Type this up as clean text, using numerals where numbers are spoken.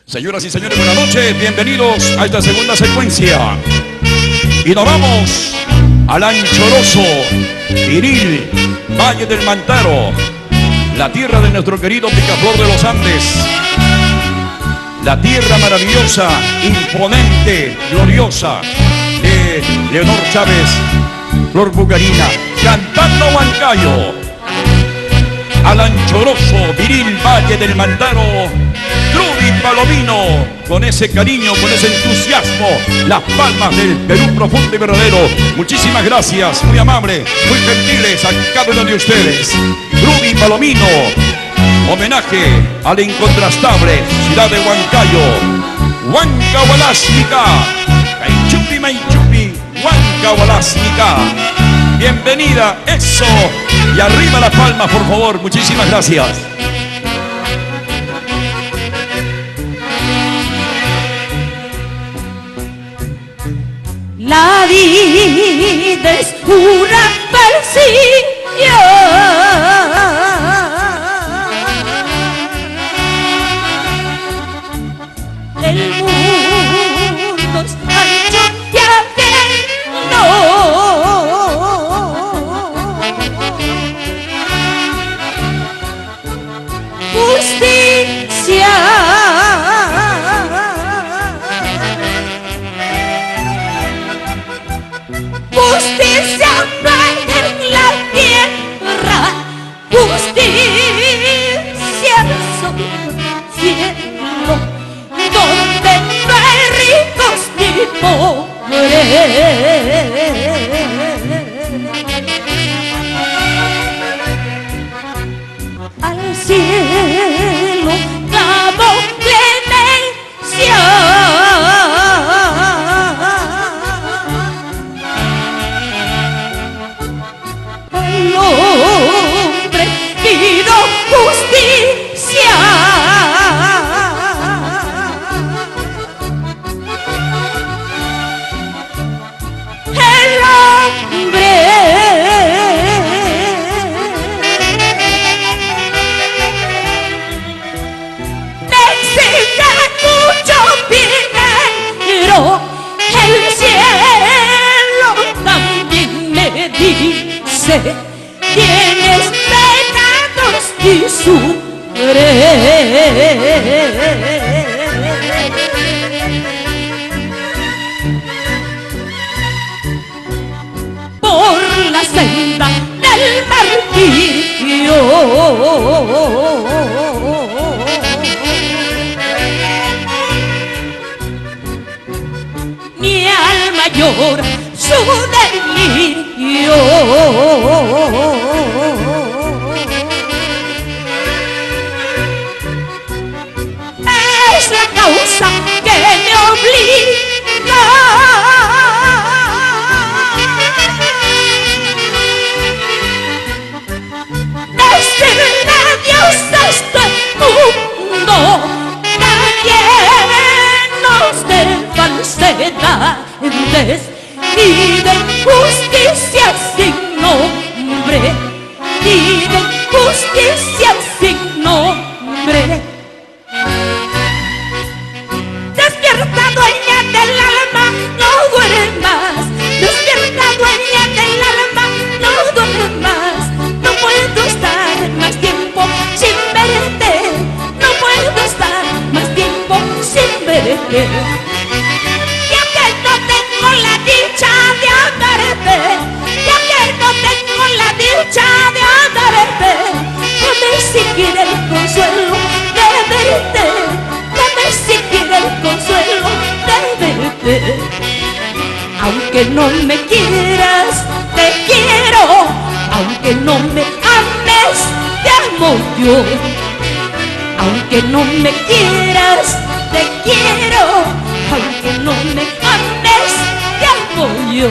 Señoras y señores, buenas noches, bienvenidos a esta segunda secuencia. Y nos vamos al anchoroso, viril Valle del Mantaro, la tierra de nuestro querido Picaflor de los Andes, la tierra maravillosa, imponente, gloriosa de Leonor Chávez, Flor Bugarina, cantando Huancayo. Al anchoroso, viril Valle del Mantaro, Rudy Palomino, con ese cariño, con ese entusiasmo, las palmas del Perú profundo y verdadero. Muchísimas gracias, muy amables, muy gentiles a cada uno de ustedes. Rudy Palomino, homenaje a la incontrastable ciudad de Huancayo. Huancahualásnica, Maichupi, Maichupi, Huancahualásnica. Bienvenida, eso. Y arriba las palmas, por favor. Muchísimas gracias. La vida es una falsidad. El mundo es ancho y ajeno. Justicia. Justicia no hay en la tierra, justicia sobre el cielo, donde no hay ricos ni pobres. Al cielo clamo clemencia. Hombre, pido justicia. El hombre necesita mucho dinero. El cielo también me dice: tienes pecados y sufres. Por la senda del martirio. Mi alma llora su delirio. Es la causa que me obliga decirle adiós a este mundo tan llenos de falsedades y de justicia sin nombre, y de justicia sin nombre. Despierta, dueña del alma, no duermas. Despierta, dueña del alma, no duermas. No puedo estar más tiempo sin verte. No puedo estar más tiempo sin verte. Ya que no tengo la dicha de amarte, ya que no tengo la dicha de amarte, dame siquiera el consuelo de verte. Dame siquiera el consuelo de verte. Aunque no me quieras, te quiero. Aunque no me ames, te amo yo. Aunque no me quieras, te quiero. Aunque no me ames, te amo yo.